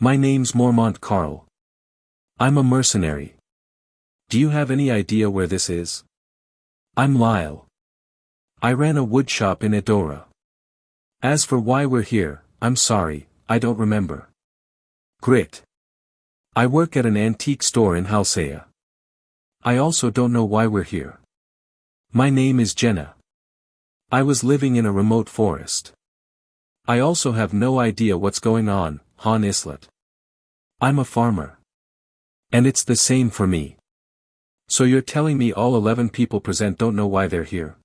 My name's Mormont Carl. I'm a mercenary. Do you have any idea where this is? I'm Lyle. I ran a woodshop in Edora. As for why we're here, I'm sorry, I don't remember. Grit. I work at an antique store in Halsea. I also don't know why we're here. My name is Jenna. I was living in a remote forest. I also have no idea what's going on, Yslat. I'm a farmer. And it's the same for me. So you're telling me all 11 people present don't know why they're here?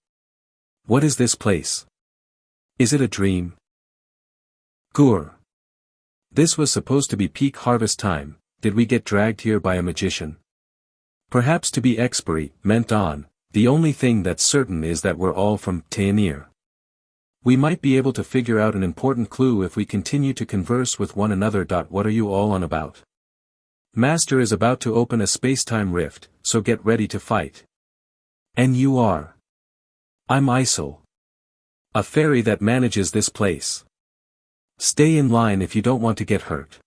What is this place? Is it a dream? Gur. This was supposed to be peak harvest time, did we get dragged here by a magician? Perhaps to be expiry, meant on, the only thing that's certain is that we're all from Taenir. We might be able to figure out an important clue if we continue to converse with one another. What are you all on about? Master is about to open a space-time rift, so get ready to fight. And you are? I'm Isel. A fairy that manages this place. Stay in line if you don't want to get hurt.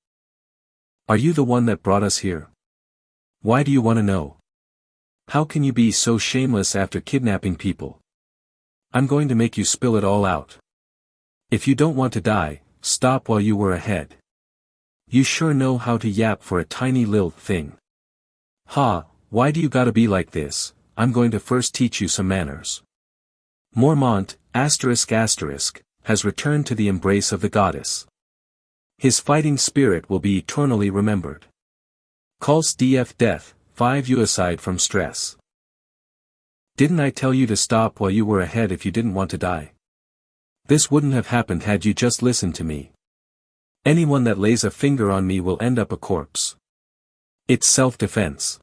Are you the one that brought us here? Why do you want to know? How can you be so shameless after kidnapping people? I'm going to make you spill it all out. If you don't want to die, stop while you were ahead. You sure know how to yap for a tiny little thing. Ha, why do you gotta be like this? I'm going to first teach you some manners. Mormont, ***, has returned to the embrace of the goddess. His fighting spirit will be eternally remembered. Calls DF death, 5 you aside from stress. Didn't I tell you to stop while you were ahead if you didn't want to die? This wouldn't have happened had you just listened to me. Anyone that lays a finger on me will end up a corpse. It's self-defense.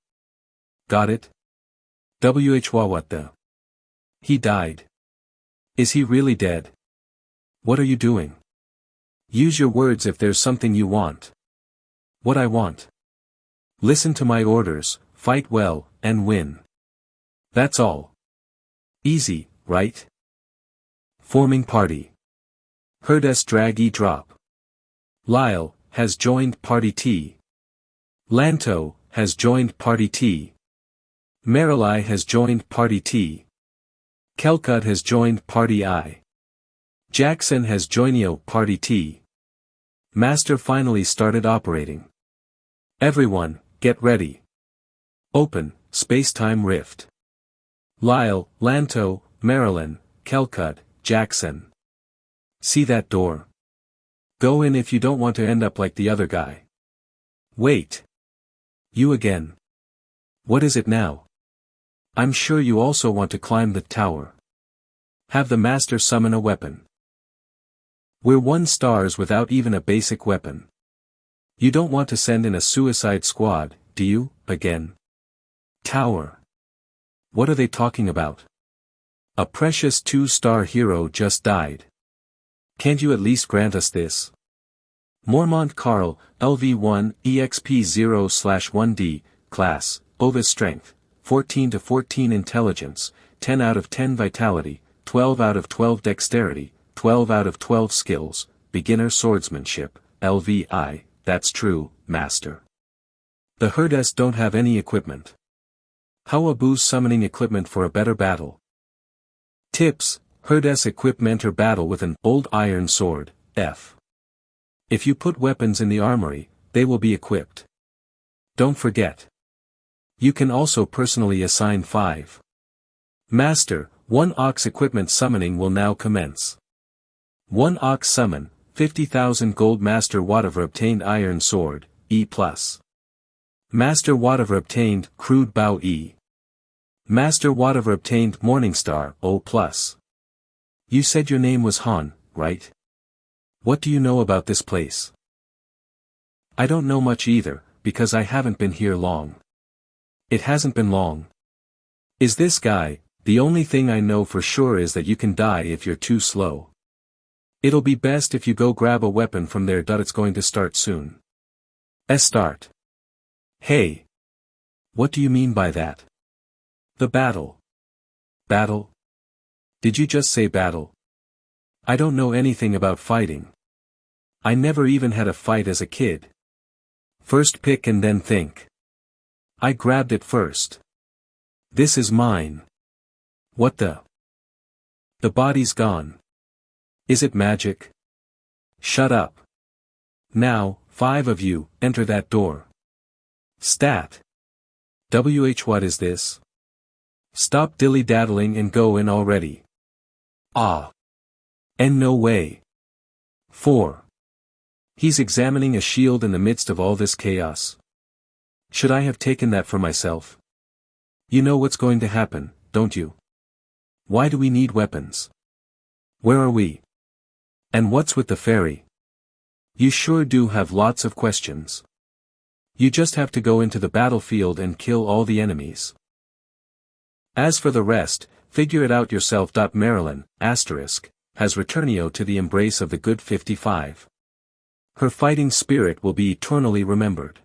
Got it? What the? He died. Is he really dead? What are you doing? Use your words if there's something you want. What I want. Listen to my orders, fight well, and win. That's all. Easy, right? Forming party. Heard us drag drop. Lyle, has joined party T. Lanto, has joined party T. Marilai has joined party T. Kelcut has joined party I. Jackson has joined party T. Master finally started operating. Everyone, get ready. Open, space-time rift. Lyle, Lanto, Marilyn, Kelcut, Jackson. See that door? Go in if you don't want to end up like the other guy. Wait. You again. What is it now? I'm sure you also want to climb the tower. Have the master summon a weapon. We're 1 stars without even a basic weapon. You don't want to send in a suicide squad, do you, again? Tower. What are they talking about? A precious 2-star hero just died. Can't you at least grant us this? Mormont Carl, LV1, EXP0/1D, Class, Ovis Strength, 14 to 14 Intelligence, 10 out of 10 Vitality, 12 out of 12 Dexterity, 12 out of 12 Skills, Beginner Swordsmanship, LVI, that's true, Master. The Herdes don't have any equipment. How about summoning equipment for a better battle? Tips, Herdes equip mentor battle with an old iron sword, F. If you put weapons in the armory, they will be equipped. Don't forget. You can also personally assign 5. Master, 1 ox equipment summoning will now commence. 1 ox summon, 50,000 gold. Master whatever obtained iron sword, E+. Master whatever obtained crude bow E. Master whatever obtained Morningstar, O+. You said your name was Han, right? What do you know about this place? I don't know much either, because I haven't been here long. It hasn't been long. Is this guy? The only thing I know for sure is that you can die if you're too slow. It'll be best if you go grab a weapon from there. It's going to start soon. Start. Hey. What do you mean by that? The battle. Battle? Did you just say battle? I don't know anything about fighting. I never even had a fight as a kid. First pick and then think. I grabbed it first. This is mine. What the? The body's gone. Is it magic? Shut up. Now, 5 of you, enter that door. Stat. What is this? Stop dilly-daddling and go in already. Ah. And no way. 4. He's examining a shield in the midst of all this chaos. Should I have taken that for myself? You know what's going to happen, don't you? Why do we need weapons? Where are we? And what's with the fairy? You sure do have lots of questions. You just have to go into the battlefield and kill all the enemies. As for the rest, figure it out yourself. Marilyn, has returned to the embrace of the good 55. Her fighting spirit will be eternally remembered.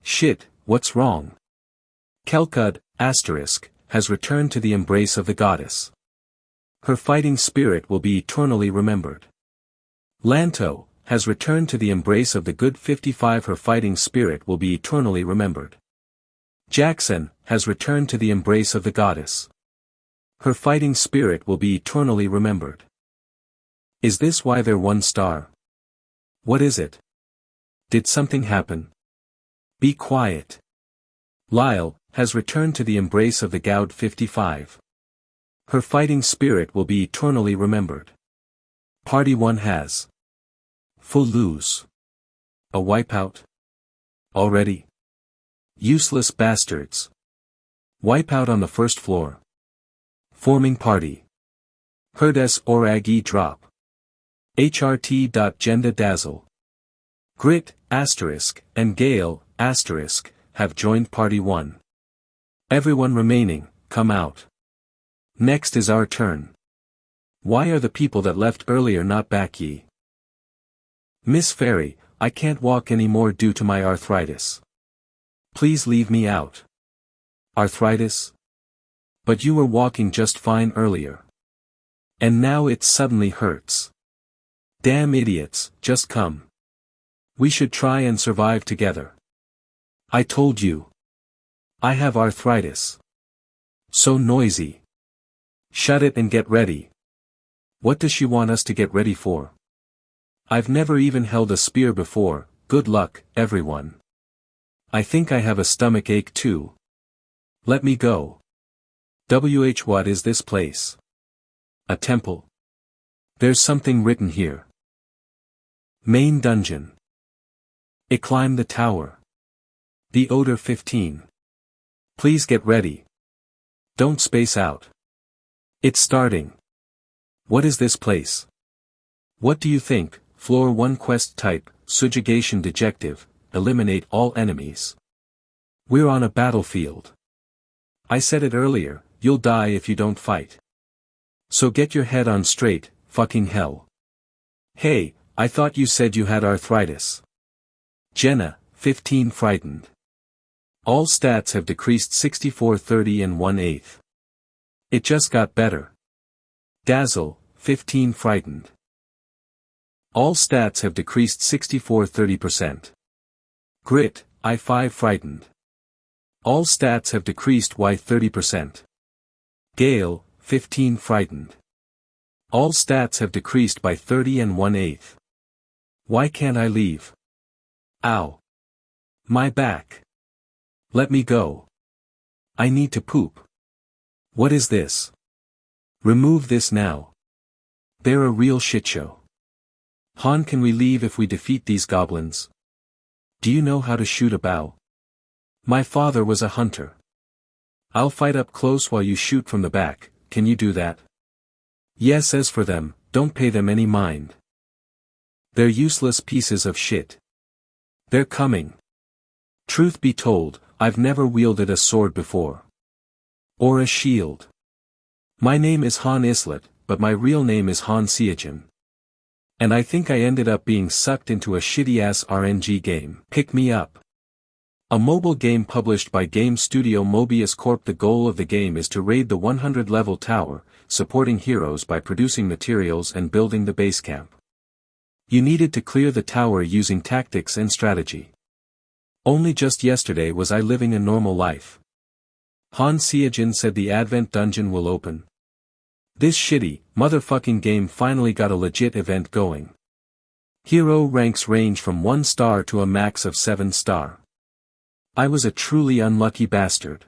Shit, what's wrong? Kelkud, has returned to the embrace of the goddess. Her fighting spirit will be eternally remembered. Lanto, has returned to the embrace of the good 55. Her fighting spirit will be eternally remembered. Jackson, has returned to the embrace of the goddess. Her fighting spirit will be eternally remembered. Is this why they're 1 star? What is it? Did something happen? Be quiet. Lyle, has returned to the embrace of the Goud 55. Her fighting spirit will be eternally remembered. Party 1 has. Full lose. A wipeout? Already? Useless bastards. Wipeout on the first floor. Forming party. Herdes Oragi drop. HRT. Dazzle. Grit, and Gale, have joined party 1. Everyone remaining, come out. Next is our turn. Why are the people that left earlier not back ye? Miss Fairy, I can't walk anymore due to my arthritis. Please leave me out. Arthritis? But you were walking just fine earlier. And now it suddenly hurts. Damn idiots, just come. We should try and survive together. I told you. I have arthritis. So noisy. Shut it and get ready. What does she want us to get ready for? I've never even held a spear before. Good luck, everyone. I think I have a stomach ache too. Let me go. What is this place? A temple. There's something written here. Main dungeon. It climbed the tower. The odor 15. Please get ready. Don't space out. It's starting. What is this place? What do you think? Floor 1 quest type, subjugation dejective, eliminate all enemies. We're on a battlefield. I said it earlier, you'll die if you don't fight. So get your head on straight, fucking hell. Hey, I thought you said you had arthritis. Jenna, 15 frightened. All stats have decreased 64/30 and 1/8. It just got better. Dazzle, 15 frightened. All stats have decreased 64/30%. Grit, I5 frightened. All stats have decreased by 30%. Gale, 15 frightened. All stats have decreased by 30 and 1/8. Why can't I leave? Ow. My back. Let me go. I need to poop. What is this? Remove this now. They're a real shitshow. Han, can we leave if we defeat these goblins? Do you know how to shoot a bow? My father was a hunter. I'll fight up close while you shoot from the back, can you do that? Yes, as for them, don't pay them any mind. They're useless pieces of shit. They're coming. Truth be told, I've never wielded a sword before. Or a shield. My name is Han Yslat, but my real name is Han Seojin. And I think I ended up being sucked into a shitty-ass RNG game. Pick me up. A mobile game published by game studio Mobius Corp. The goal of the game is to raid the 100-level tower, supporting heroes by producing materials and building the base camp. You needed to clear the tower using tactics and strategy. Only just yesterday was I living a normal life. Han Seojin said the Advent dungeon will open. This shitty, motherfucking game finally got a legit event going. Hero ranks range from 1 star to a max of 7 star. I was a truly unlucky bastard.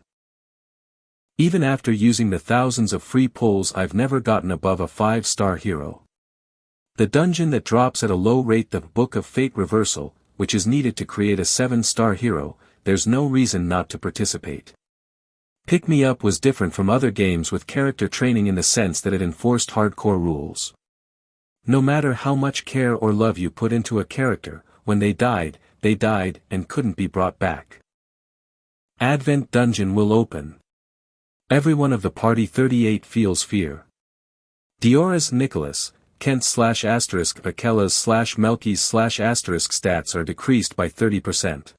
Even after using the thousands of free pulls, I've never gotten above a 5-star hero. The dungeon that drops at a low rate, the Book of Fate Reversal, which is needed to create a 7-star hero, there's no reason not to participate. Pick Me Up was different from other games with character training in the sense that it enforced hardcore rules. No matter how much care or love you put into a character, when they died and couldn't be brought back. Advent dungeon will open. Everyone of the party 38 feels fear. Diora's Nicholas, Kent / Akella's / Melky's / stats are decreased by 30%.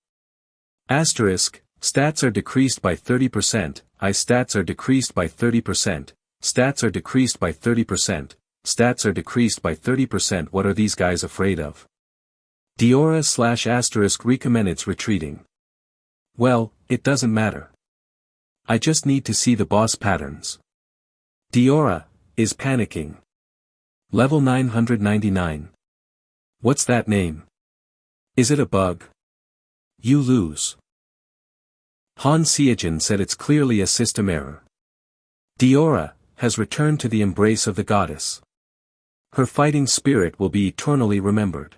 Stats are decreased by 30%, I stats are decreased by 30%, stats are decreased by 30%, stats are decreased by 30%. What are these guys afraid of? Diora / recommends retreating. Well, it doesn't matter. I just need to see the boss patterns. Diora is panicking. Level 999. What's that name? Is it a bug? You lose. Han Seojin said it's clearly a system error. Diora has returned to the embrace of the goddess. Her fighting spirit will be eternally remembered.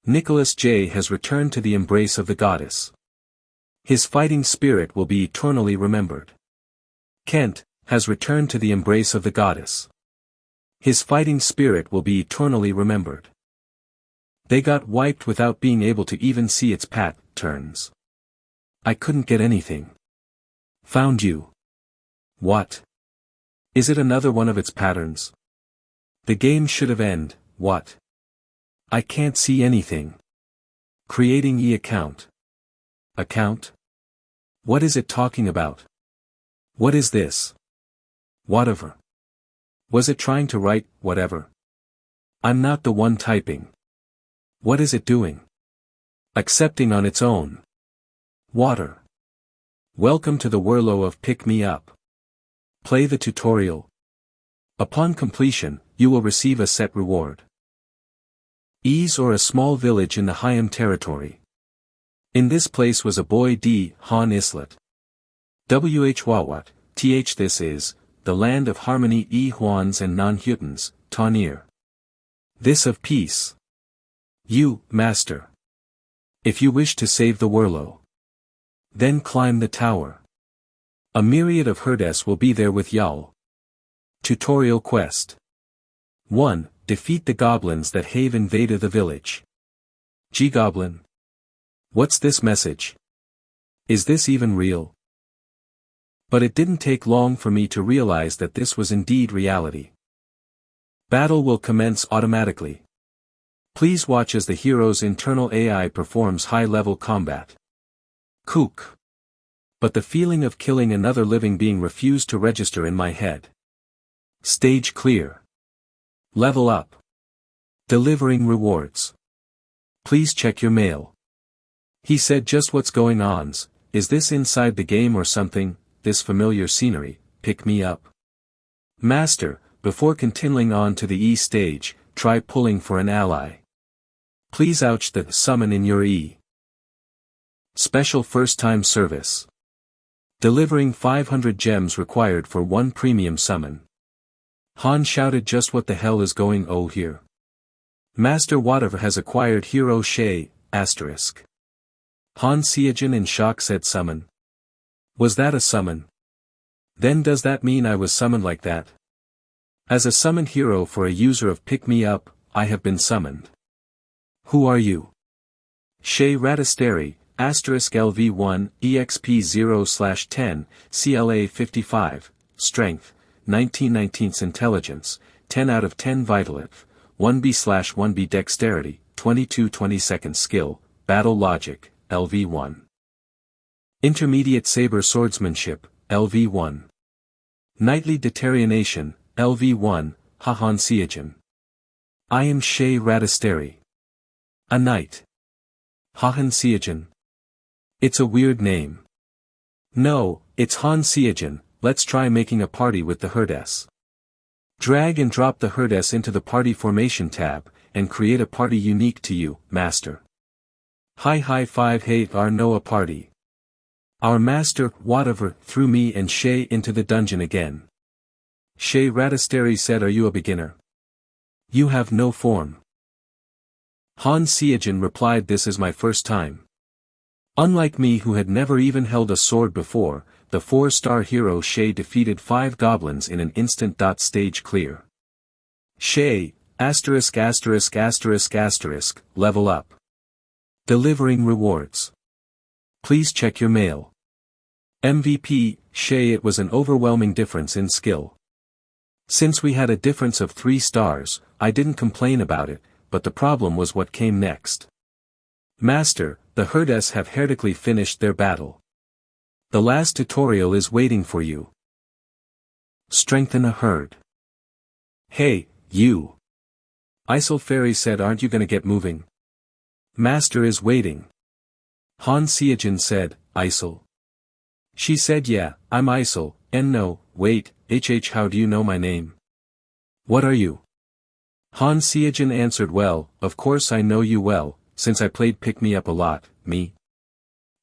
Nicholas J has returned to the embrace of the goddess. His fighting spirit will be eternally remembered. Kent has returned to the embrace of the goddess. His fighting spirit will be eternally remembered. They got wiped without being able to even see its patterns. I couldn't get anything. Found you. What? Is it another one of its patterns? The game should have ended. What? I can't see anything. Creating e-account. Account? What is it talking about? What is this? Whatever. Was it trying to write, whatever? I'm not the one typing. What is it doing? Accepting on its own. Water. Welcome to the whirlo of Pick Me Up. Play the tutorial. Upon completion, you will receive a set reward. Ease or a small village in the Hyam territory. In this place was a boy D. Han Yslat. Whwat, th this is, the land of harmony E. Huans and non-Hutans, Taunir. This of peace. You, master. If you wish to save the whirlo, then climb the tower. A myriad of herdes will be there with y'all. Tutorial quest. 1. Defeat the goblins that have invaded the village. G-Goblin. What's this message? Is this even real? But it didn't take long for me to realize that this was indeed reality. Battle will commence automatically. Please watch as the hero's internal AI performs high-level combat. Kook. But the feeling of killing another living being refused to register in my head. Stage clear. Level up. Delivering rewards. Please check your mail. He said just what's going on. Is this inside the game or something? This familiar scenery, pick me up. Master, before continuing on to the E stage, try pulling for an ally. Please ouch the summon in your E. Special first-time service. Delivering 500 gems required for 1 premium summon. Han shouted just what the hell is going on here. Master whatever has acquired hero Shay, asterisk. Han Seojin in shock said summon. Was that a summon? Then does that mean I was summoned like that? As a summoned hero for a user of Pick Me Up, I have been summoned. Who are you? Shay Radisteri, asterisk LV1, EXP 0/10, CLA 55, Strength, 1919 Intelligence, 10 out of 10 Vitality, 1B/1B Dexterity, 22/22 Skill, Battle Logic, LV1. Intermediate Saber Swordsmanship, LV1. Knightly Deterionation, LV1, Han Seojin. I am Shay Radisteri. A knight. Han Seojin. It's a weird name. No, it's Han Seojin. Let's try making a party with the Herdes. Drag and drop the Herdes into the Party Formation tab, and create a party unique to you, Master. Hi 5 hey our Noah party. Our Master, whatever, threw me and Shay into the dungeon again. Shay Radisteri said, are you a beginner? You have no form. Han Seojin replied, this is my first time. Unlike me who had never even held a sword before, the 4-star hero Shay defeated 5 goblins in an instant. Stage clear. Shay, ******, level up. Delivering rewards. Please check your mail. MVP, Shay. It was an overwhelming difference in skill. Since we had a difference of 3 stars, I didn't complain about it, but the problem was what came next. Master, the Herdes have heroically finished their battle. The last tutorial is waiting for you. Strengthen a herd. Hey, you. Yslat Fairy said, aren't you gonna get moving? Master is waiting. Han Seojin said, Yslat. She said, yeah, I'm Yslat, and no, wait, how do you know my name? What are you? Han Seojin answered, well, of course I know you well, since I played Pick Me Up a lot, me.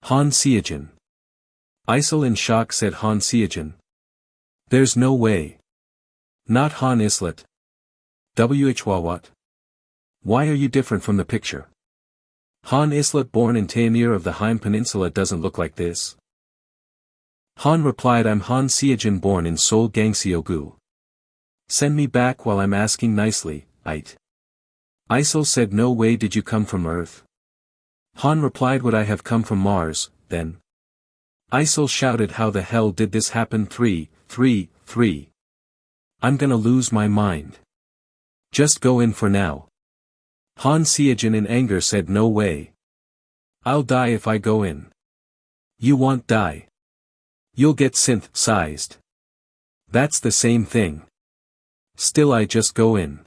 Han Seojin. Yslat in shock said, Han Seojin. There's no way. Not Han Yslat. What? Why are you different from the picture? Han Yslat born in Taimur of the Haim Peninsula doesn't look like this. Han replied, I'm Han Seojin born in Seoul Gangseogu. Send me back while I'm asking nicely, ite. Yslat said, no way, did you come from Earth? Han replied, would I have come from Mars, then? Yslat shouted, how the hell did this happen? 3. I'm gonna lose my mind. Just go in for now. Han Seojin in anger said, no way. I'll die if I go in. You won't die. You'll get synth-sized. That's the same thing. Still I just go in.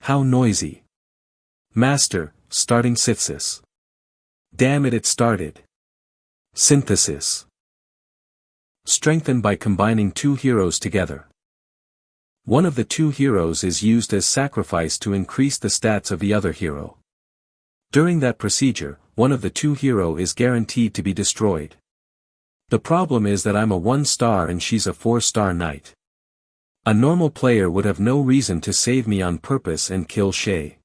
How noisy. Master, starting synthesis. Damn it, it started. Synthesis. Strengthened by combining 2 heroes together. One of the 2 heroes is used as sacrifice to increase the stats of the other hero. During that procedure, one of the 2 hero is guaranteed to be destroyed. The problem is that I'm a 1-star and she's a 4-star knight. A normal player would have no reason to save me on purpose and kill Shay.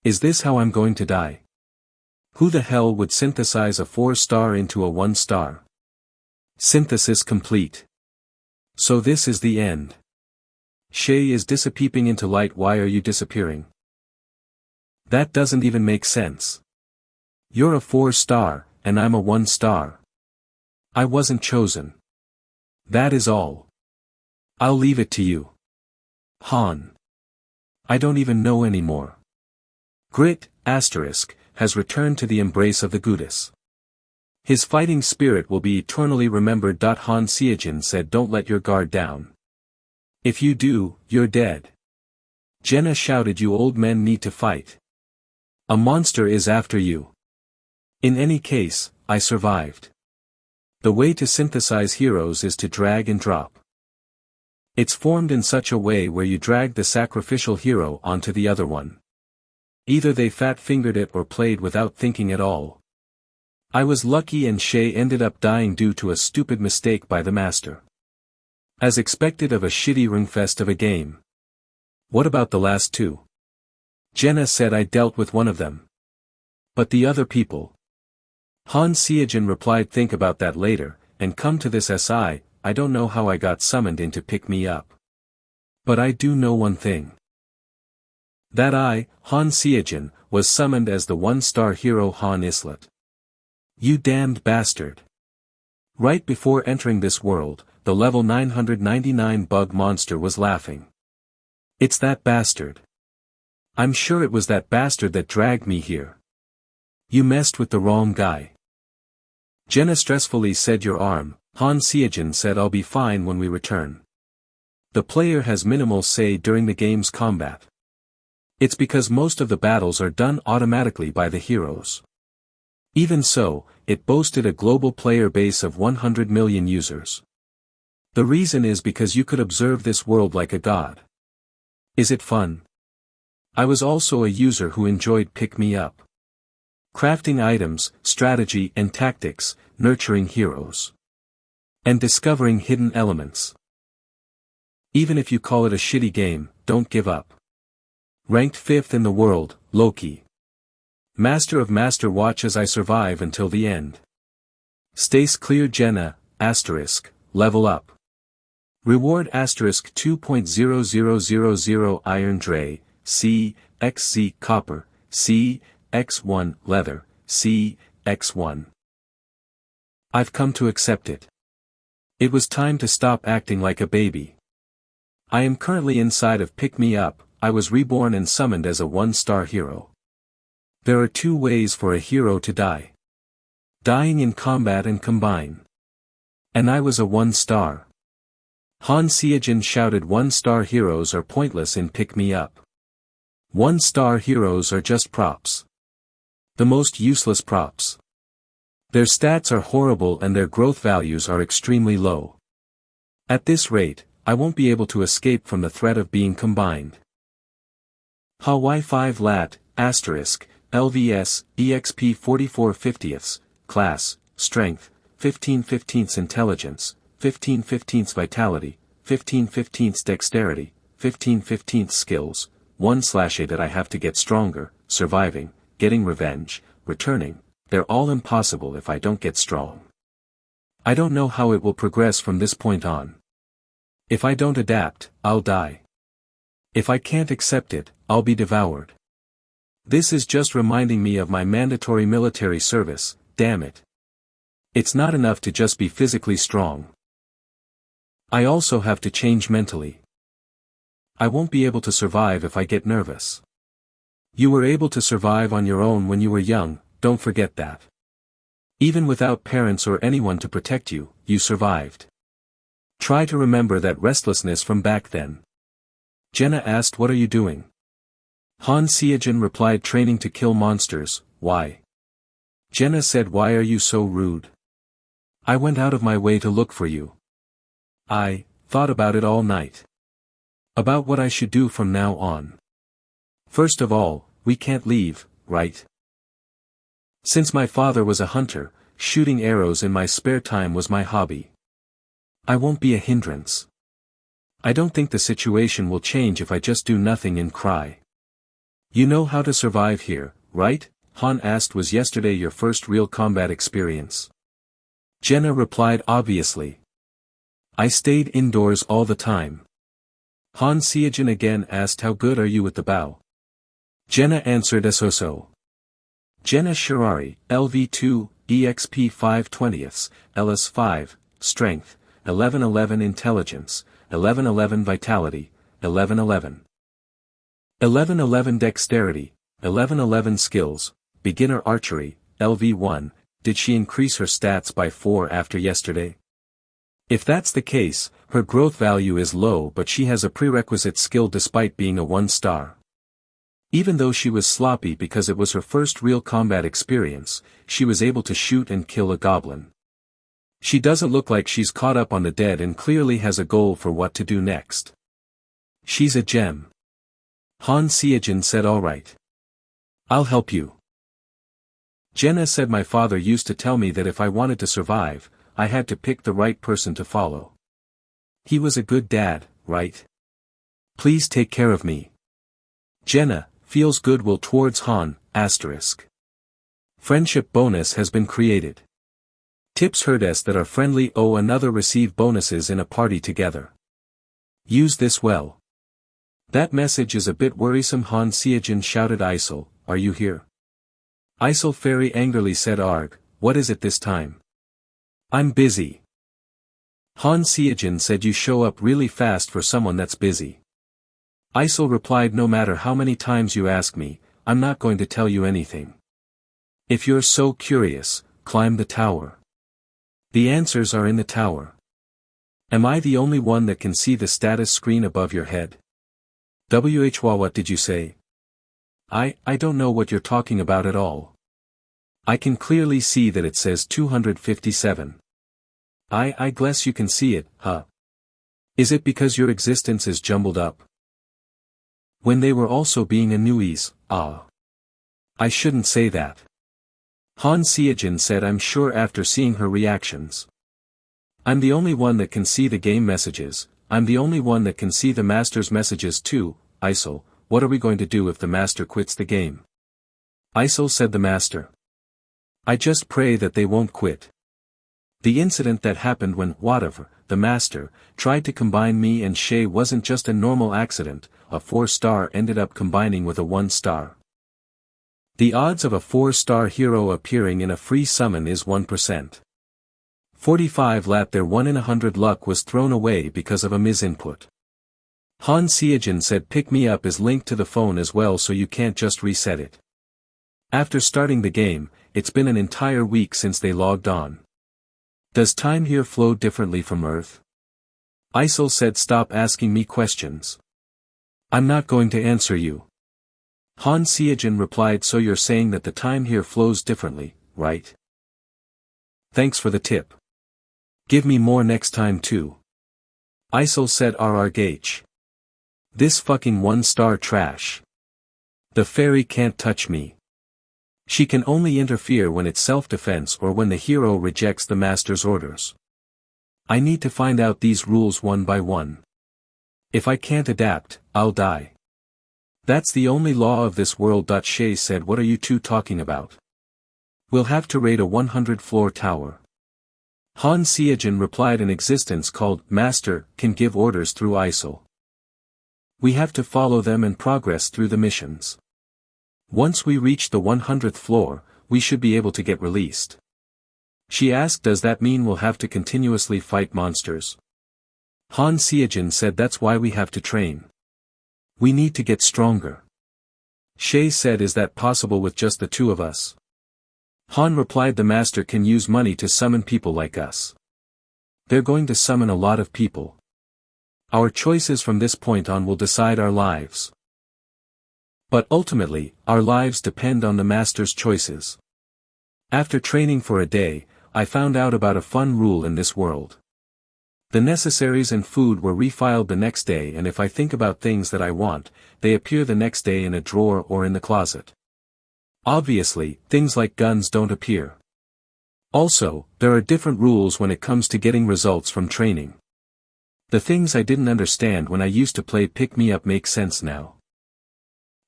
Is this how I'm going to die? Who the hell would synthesize a 4-star into a 1-star? Synthesis complete. So this is the end. Shay is disappearing into light. Why are you disappearing? That doesn't even make sense. You're a 4-star, and I'm a 1-star. I wasn't chosen. That is all. I'll leave it to you. Han. I don't even know anymore. Grit, has returned to the embrace of the goddess. His fighting spirit will be eternally remembered. Han Seojin said, don't let your guard down. If you do, you're dead. Jenna shouted, you old men need to fight. A monster is after you. In any case, I survived. The way to synthesize heroes is to drag and drop. It's formed in such a way where you drag the sacrificial hero onto the other one. Either they fat-fingered it or played without thinking at all. I was lucky and Shay ended up dying due to a stupid mistake by the master. As expected of a shitty ringfest of a game. What about the last 2? Jenna said, I dealt with one of them. But the other people? Han Seojin replied, think about that later, and come to this SI, I don't know how I got summoned in to pick me up. But I do know one thing. That I, Han Seojin, was summoned as the 1-star hero Han Yslat. You damned bastard. Right before entering this world, the level 999 bug monster was laughing. It's that bastard. I'm sure it was that bastard that dragged me here. You messed with the wrong guy. Jenna stressfully said, your arm. Han Seojin said, I'll be fine when we return. The player has minimal say during the game's combat. It's because most of the battles are done automatically by the heroes. Even so, it boasted a global player base of 100 million users. The reason is because you could observe this world like a god. Is it fun? I was also a user who enjoyed pick-me-up. Crafting items, strategy and tactics, nurturing heroes. And discovering hidden elements. Even if you call it a shitty game, don't give up. Ranked 5th in the world, Loki. Master of Master, watch as I survive until the end. Stace clear Jenna, asterisk, level up. Reward asterisk 2.0000 Iron Dray, C, XZ Copper, C, X1 Leather, C, X1. I've come to accept it. It was time to stop acting like a baby. I am currently inside of Pick Me Up. I was reborn and summoned as a 1-star hero. There are 2 ways for a hero to die. Dying in combat and combine. And I was a 1-star. Han Seojin shouted 1-star heroes are pointless in Pick Me Up. 1-star heroes are just props. The most useless props. Their stats are horrible and their growth values are extremely low. At this rate, I won't be able to escape from the threat of being combined. Hawaii 5 Lat, asterisk, LVS, EXP 44 50ths, class, strength, 15 15ths intelligence, 15 15ths vitality, 15 15ths dexterity, 15 15ths skills, 1/8 that I have to get stronger, surviving, getting revenge, returning, they're all impossible if I don't get strong. I don't know how it will progress from this point on. If I don't adapt, I'll die. If I can't accept it, I'll be devoured. This is just reminding me of my mandatory military service, damn it. It's not enough to just be physically strong. I also have to change mentally. I won't be able to survive if I get nervous. You were able to survive on your own when you were young, don't forget that. Even without parents or anyone to protect you, you survived. Try to remember that restlessness from back then. Jenna asked, what are you doing? Han Seojin replied, training to kill monsters. Why? Jenna said, why are you so rude? I went out of my way to look for you. I thought about it all night. About what I should do from now on. First of all, we can't leave, right? Since my father was a hunter, shooting arrows in my spare time was my hobby. I won't be a hindrance. I don't think the situation will change if I just do nothing and cry. You know how to survive here, right? Han asked, was yesterday your first real combat experience? Jenna replied, obviously. I stayed indoors all the time. Han Seojin again asked, how good are you with the bow? Jenna answered, so. Jenna Shirari, LV2, EXP 5 20ths, LS5, Strength, 1111 Intelligence, 1111 Vitality, 1111. 1111 Dexterity, 1111 Skills, Beginner Archery, LV1, did she increase her stats by 4 after yesterday? If that's the case, her growth value is low, but she has a prerequisite skill despite being a 1-star. Even though she was sloppy because it was her first real combat experience, she was able to shoot and kill a goblin. She doesn't look like she's caught up on the dead and clearly has a goal for what to do next. She's a gem. Han Seojin said, alright. I'll help you. Jenna said, my father used to tell me that if I wanted to survive, I had to pick the right person to follow. He was a good dad, right? Please take care of me. Jenna feels goodwill towards Han, asterisk. Friendship bonus has been created. Tips herdes that are friendly owe another receive bonuses in a party together. Use this well. That message is a bit worrisome. Han Seojin shouted, Ysel, are you here? Ysel very angrily said, Arg, what is it this time? I'm busy. Han Seojin said, you show up really fast for someone that's busy. Ysel replied, no matter how many times you ask me, I'm not going to tell you anything. If you're so curious, climb the tower. The answers are in the tower. Am I the only one that can see the status screen above your head? What did you say? I don't know what you're talking about at all. I can clearly see that it says 257. I guess you can see it, huh? Is it because your existence is jumbled up? When they were also being Anuis, I shouldn't say that. Han Seojin said, I'm sure after seeing her reactions. I'm the only one that can see the game messages, I'm the only one that can see the master's messages too. Yslat, what are we going to do if the master quits the game? Yslat said, the master. I just pray that they won't quit. The incident that happened when whatever, the master, tried to combine me and Shay wasn't just a normal accident, a 4-star ended up combining with a 1-star. The odds of a 4-star hero appearing in a free summon is 1%. 45 lat their 1 in 100 luck was thrown away because of a misinput. Han Seojin said pick me up is linked to the phone as well, so you can't just reset it. After starting the game, it's been an entire week since they logged on. Does time here flow differently from Earth? Yslat said, stop asking me questions. I'm not going to answer you. Han Seojin replied, so you're saying that the time here flows differently, right? Thanks for the tip. Give me more next time too. Yslat said, RRGH. This fucking 1-star trash. The fairy can't touch me. She can only interfere when it's self-defense or when the hero rejects the master's orders. I need to find out these rules one by one. If I can't adapt, I'll die. That's the only law of this world. Shay said, what are you two talking about? We'll have to raid a 100-floor tower. Han Seojin replied, an existence called Master can give orders through Yslat. We have to follow them and progress through the missions. Once we reach the 100th floor, we should be able to get released. She asked, does that mean we'll have to continuously fight monsters? Han Seojin said, that's why we have to train. We need to get stronger. Shay said, is that possible with just the two of us? Han replied, the master can use money to summon people like us. They're going to summon a lot of people. Our choices from this point on will decide our lives. But ultimately, our lives depend on the master's choices. After training for a day, I found out about a fun rule in this world. The necessaries and food were refiled the next day, and if I think about things that I want, they appear the next day in a drawer or in the closet. Obviously, things like guns don't appear. Also, there are different rules when it comes to getting results from training. The things I didn't understand when I used to play pick-me-up make sense now.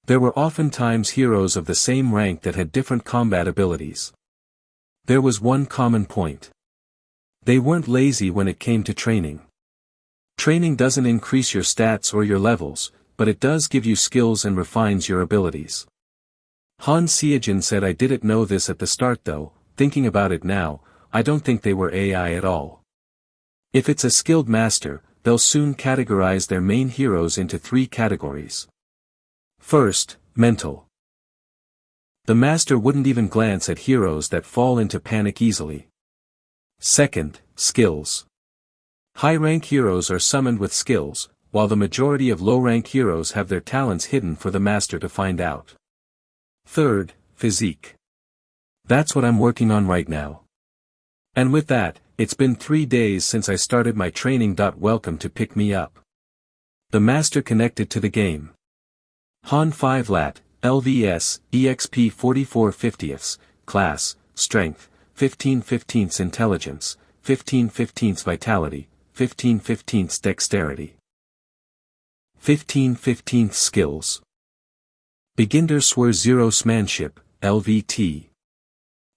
There were oftentimes heroes of the same rank that had different combat abilities. There was one common point. They weren't lazy when it came to training. Training doesn't increase your stats or your levels, but it does give you skills and refines your abilities. Han Seojin said, I didn't know this at the start though, thinking about it now, I don't think they were AI at all. If it's a skilled master, they'll soon categorize their main heroes into 3 categories. First, mental. The master wouldn't even glance at heroes that fall into panic easily. Second, skills. High-rank heroes are summoned with skills, while the majority of low-rank heroes have their talents hidden for the master to find out. Third, physique. That's what I'm working on right now. And with that, it's been 3 days since I started my training. Welcome to Pick Me Up. The master connected to the game. Han 5 lat, LVS, EXP 44 50ths, class, strength, 15 15ths intelligence, 15 15ths vitality, 15 15ths dexterity. 15 15ths skills. Beginner Swir 0 Smanship, LVT.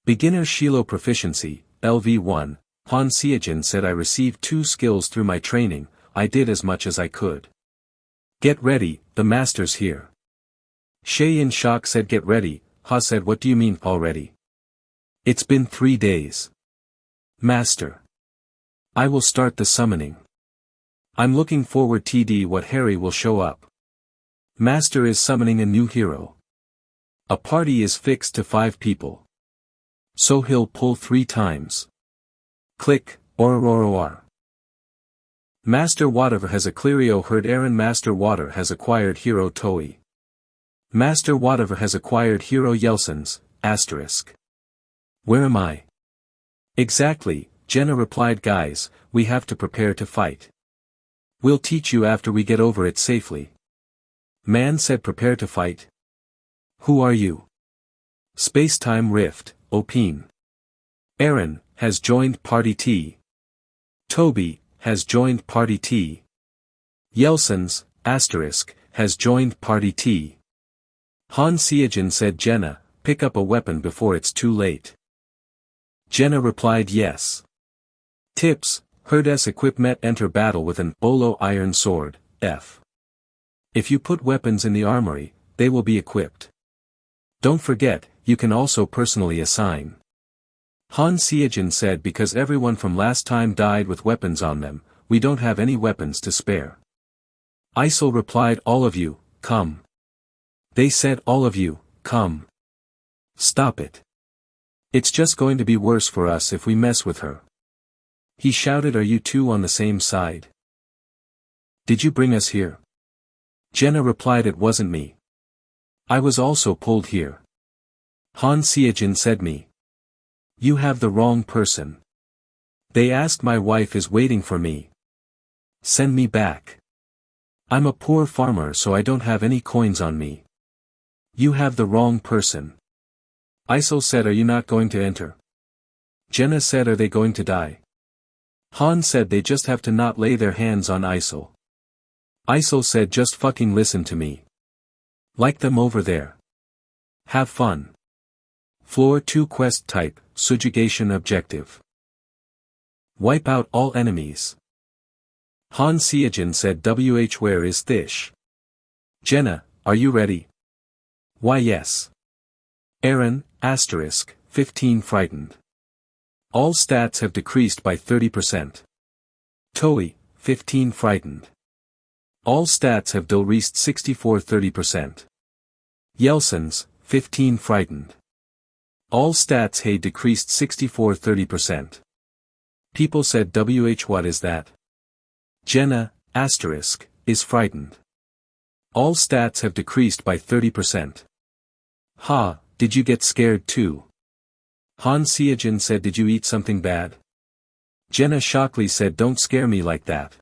Beginner Shilo Proficiency, LV1. Han Seojin said, I received 2 skills through my training, I did as much as I could. Get ready, the master's here. Shay in shock said, get ready. Ha said, what do you mean already? It's been 3 days. Master. I will start the summoning. I'm looking forward to what Harry will show up. Master is summoning a new hero. A party is fixed to 5 people. So he'll pull 3 times. Click, or. Master Whatever has a Clerio heard Aaron. Master Water has acquired hero Toei. Master Whatever has acquired hero Yelsons, asterisk. Where am I? Exactly, Jenna replied. Guys, we have to prepare to fight. We'll teach you after we get over it safely. Man said prepare to fight. Who are you? Space-time rift, Opine. Aaron, has joined Party T. Toby, has joined Party T. Yelsons, asterisk, has joined Party T. Han Seojin said Jenna, pick up a weapon before it's too late. Jenna replied yes. Tips, heard S equipment enter battle with an Bolo iron sword, F. If you put weapons in the armory, they will be equipped. Don't forget, you can also personally assign. Han Seojin said because everyone from last time died with weapons on them, we don't have any weapons to spare. Yslat replied all of you, come. They said all of you, come. Stop it. It's just going to be worse for us if we mess with her. He shouted, are you two on the same side? Did you bring us here? Jenna replied, it wasn't me. I was also pulled here. Han Seojin said me. You have the wrong person. They asked, my wife is waiting for me. Send me back. I'm a poor farmer so I don't have any coins on me. You have the wrong person. Yslat said, are you not going to enter? Jenna said, are they going to die? Han said they just have to not lay their hands on Yslat. Yslat said, just fucking listen to me. Like them over there. Have fun. Floor 2 quest type, subjugation objective. Wipe out all enemies. Han Seojin said, where is Thish? Jenna, are you ready? Why yes. Aaron, asterisk, 15 frightened. All stats have decreased by 30%. Toei, 15 frightened. All stats have decreased 30%. Yelsons, 15 frightened. All stats have decreased 30%. People said what is that? Jenna, asterisk, is frightened. All stats have decreased by 30%. Ha, did you get scared too? Han Seojin said, did you eat something bad? Jenna shockingly said, don't scare me like that.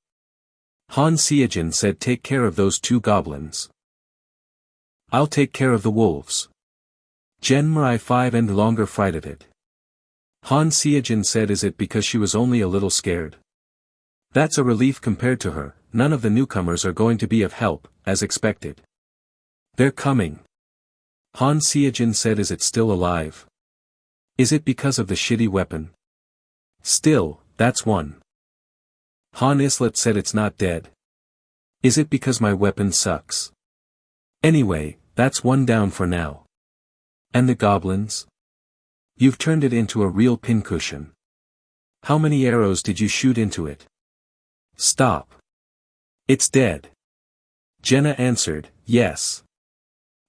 Han Seojin said, take care of those two goblins. I'll take care of the wolves. Jen Mirai 5 and longer frightened it. Han Seojin said, is it because she was only a little scared? That's a relief compared to her, none of the newcomers are going to be of help, as expected. They're coming. Han Seojin said, is it still alive? Is it because of the shitty weapon? Still, that's one. Han Yslat said, it's not dead. Is it because my weapon sucks? Anyway, that's one down for now. And the goblins? You've turned it into a real pincushion. How many arrows did you shoot into it? Stop. It's dead. Jenna answered, yes.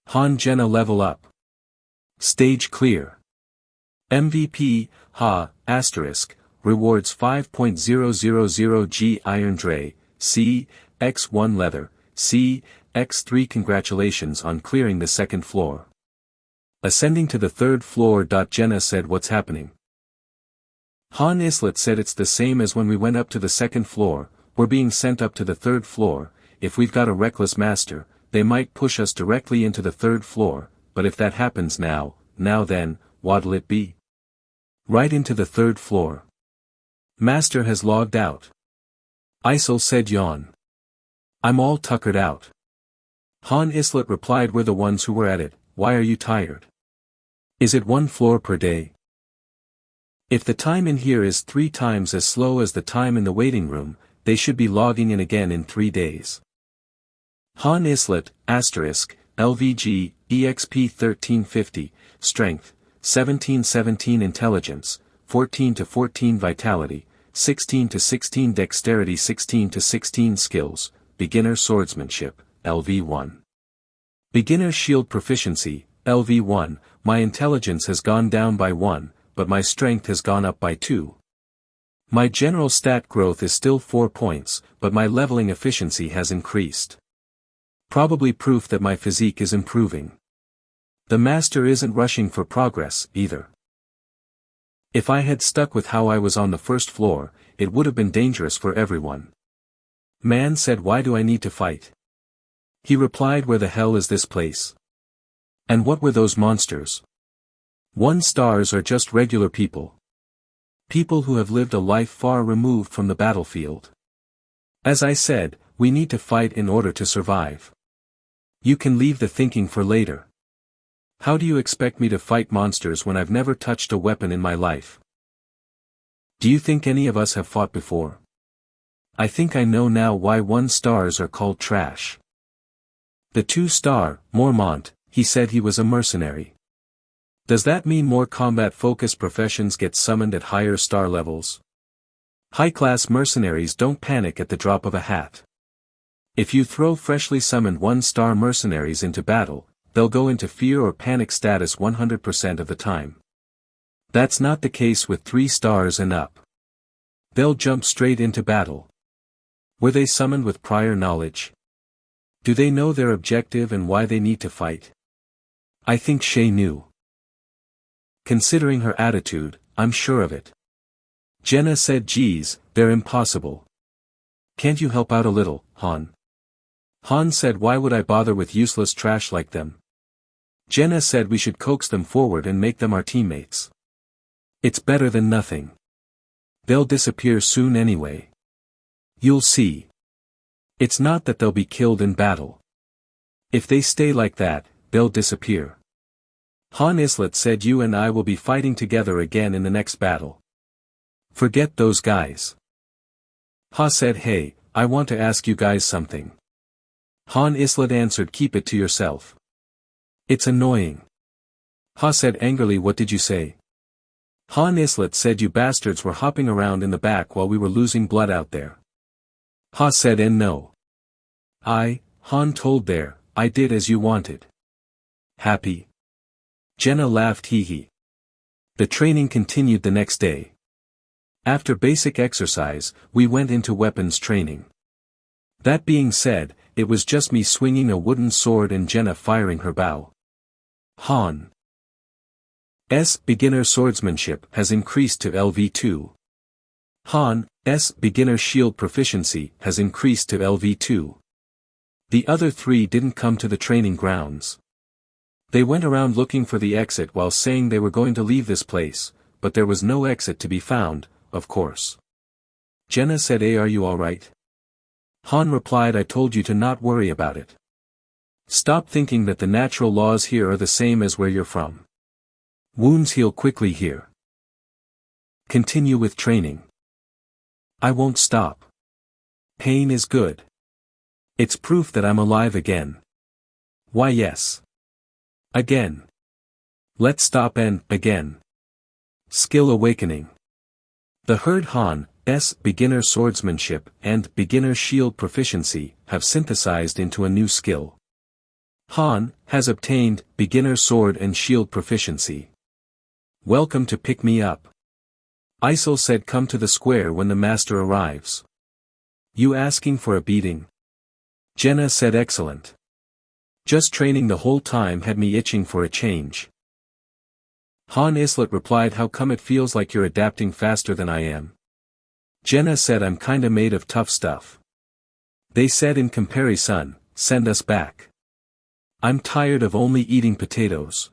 Han Jenna level up. Stage clear. MVP, Ha, asterisk, rewards 5.000 G Iron Dray, C, X1 Leather, C, X3 Congratulations on clearing the second floor. Ascending to the third floor. Jenna said, what's happening? Han Yslat said, it's the same as when we went up to the second floor, we're being sent up to the third floor. If we've got a reckless master, they might push us directly into the third floor, but if that happens now then, what'll it be? Right into the third floor. Master has logged out. Yslat said, yawn. I'm all tuckered out. Han Yslat replied, we're the ones who were at it, why are you tired? Is it one floor per day? If the time in here is 3 times as slow as the time in the waiting room, they should be logging in again in 3 days. Han Yslat, asterisk, LVG, EXP 1350, Strength, 1717 Intelligence, 14-14 Vitality, 16-16 Dexterity, 16-16 Skills, Beginner Swordsmanship, LV1. Beginner Shield Proficiency, LV1, my intelligence has gone down by 1, but my strength has gone up by 2. My general stat growth is still 4 points, but my leveling efficiency has increased. Probably proof that my physique is improving. The master isn't rushing for progress, either. If I had stuck with how I was on the first floor, it would have been dangerous for everyone. Man said, why do I need to fight? He replied, where the hell is this place? And what were those monsters? 1 stars are just regular people. People who have lived a life far removed from the battlefield. As I said, we need to fight in order to survive. You can leave the thinking for later. How do you expect me to fight monsters when I've never touched a weapon in my life? Do you think any of us have fought before? I think I know now why 1 stars are called trash. The 2-star, Mormont, he said he was a mercenary. Does that mean more combat-focused professions get summoned at higher star levels? High-class mercenaries don't panic at the drop of a hat. If you throw freshly summoned 1-star mercenaries into battle, they'll go into fear or panic status 100% of the time. That's not the case with 3 stars and up. They'll jump straight into battle. Were they summoned with prior knowledge? Do they know their objective and why they need to fight? I think Shay knew. Considering her attitude, I'm sure of it. Jenna said, geez, they're impossible. Can't you help out a little, Han? Han said, why would I bother with useless trash like them? Jenna said we should coax them forward and make them our teammates. It's better than nothing. They'll disappear soon anyway. You'll see. It's not that they'll be killed in battle. If they stay like that, they'll disappear. Han Yslat said, you and I will be fighting together again in the next battle. Forget those guys. Ha said, hey, I want to ask you guys something. Han Yslat answered, keep it to yourself. It's annoying. Ha said angrily, what did you say? Han Yslat said, you bastards were hopping around in the back while we were losing blood out there. Ha said, and no. Han told there, I did as you wanted. Happy? Jenna laughed, hee hee. The training continued the next day. After basic exercise, we went into weapons training. That being said, it was just me swinging a wooden sword and Jenna firing her bow. Han's beginner swordsmanship has increased to LV2. Han's beginner shield proficiency has increased to LV2. The other 3 didn't come to the training grounds. They went around looking for the exit while saying they were going to leave this place, but there was no exit to be found, of course. Jenna said, hey, are you alright? Han replied, I told you to not worry about it. Stop thinking that the natural laws here are the same as where you're from. Wounds heal quickly here. Continue with training. I won't stop. Pain is good. It's proof that I'm alive again. Why yes. Again. Let's stop and, again. Skill awakening. The herd Han's beginner swordsmanship and beginner shield proficiency have synthesized into a new skill. Han has obtained beginner sword and shield proficiency. Welcome to pick me up. Yslat said, come to the square when the master arrives. You asking for a beating? Jenna said, excellent. Just training the whole time had me itching for a change. Han Yslat replied, how come it feels like you're adapting faster than I am? Jenna said, I'm kinda made of tough stuff. They said in comparison, send us back. I'm tired of only eating potatoes.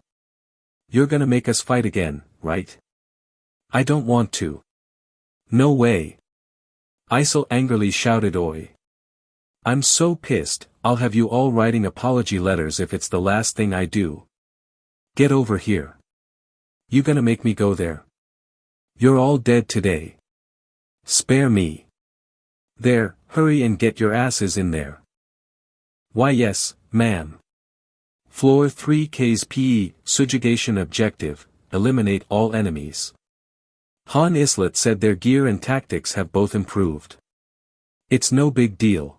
You're gonna make us fight again, right? I don't want to. No way. Yslat angrily shouted, oi. I'm so pissed, I'll have you all writing apology letters if it's the last thing I do. Get over here. You gonna make me go there? You're all dead today. Spare me. There, hurry and get your asses in there. Why yes, ma'am. Floor 3K's PE, subjugation objective, eliminate all enemies. Han Yslat said their gear and tactics have both improved. It's no big deal.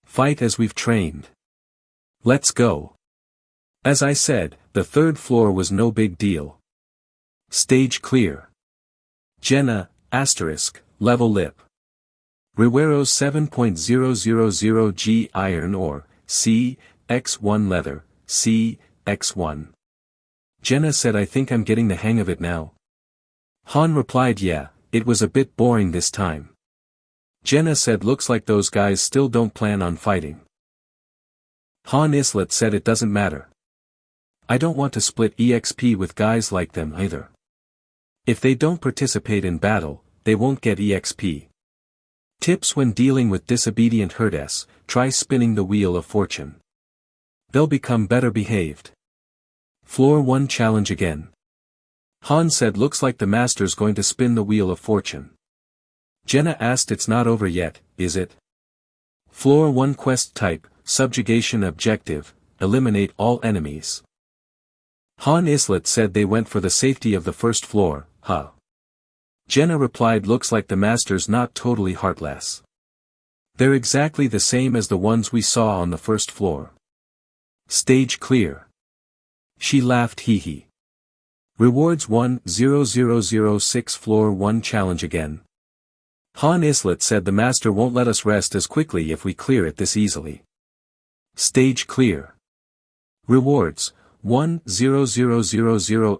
Fight as we've trained. Let's go. As I said, the 3rd floor was no big deal. Stage clear. Jenna, asterisk, level lip. Riwero's 7.000G iron ore, C, X1 leather, C, X1. Jenna said, I think I'm getting the hang of it now. Han replied yeah, it was a bit boring this time. Jenna said looks like those guys still don't plan on fighting. Han Yslat said it doesn't matter. I don't want to split EXP with guys like them either. If they don't participate in battle, they won't get EXP. Tips when dealing with disobedient herds: try spinning the wheel of fortune. They'll become better behaved. Floor 1 challenge again. Han said looks like the master's going to spin the wheel of fortune. Jenna asked it's not over yet, is it? Floor 1 quest type, subjugation objective, eliminate all enemies. Han Yslat said they went for the safety of the first floor, huh? Jenna replied looks like the master's not totally heartless. They're exactly the same as the ones we saw on the first floor. Stage clear. She laughed hee hee. Rewards 10006 Floor 1 challenge again. Han Yslat said the master won't let us rest as quickly if we clear it this easily. Stage clear. Rewards 10000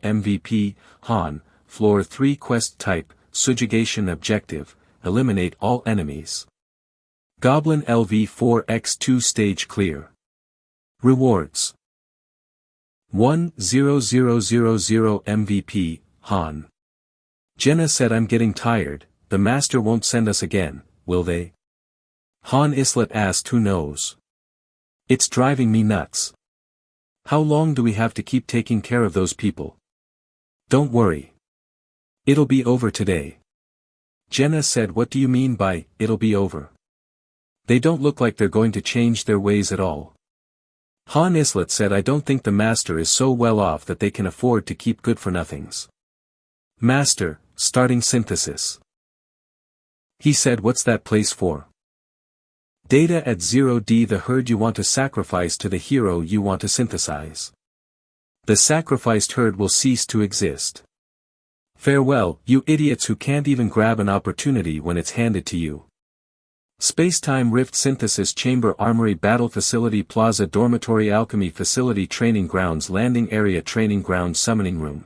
MVP, Han, Floor 3 quest type, subjugation objective, eliminate all enemies. Goblin LV4x2 stage clear. Rewards 10000 MVP, Han. Jenna said I'm getting tired, the master won't send us again, will they? Han Yslat asked who knows. It's driving me nuts. How long do we have to keep taking care of those people? Don't worry. It'll be over today. Jenna said what do you mean by, it'll be over? They don't look like they're going to change their ways at all. Han Yslat said I don't think the master is so well off that they can afford to keep good-for-nothings. Master, starting synthesis. He said what's that place for? Data at 0D the herd you want to sacrifice to the hero you want to synthesize. The sacrificed herd will cease to exist. Farewell, you idiots who can't even grab an opportunity when it's handed to you. Space-time Rift Synthesis Chamber Armory Battle Facility Plaza Dormitory Alchemy Facility Training Grounds Landing Area Training Ground Summoning Room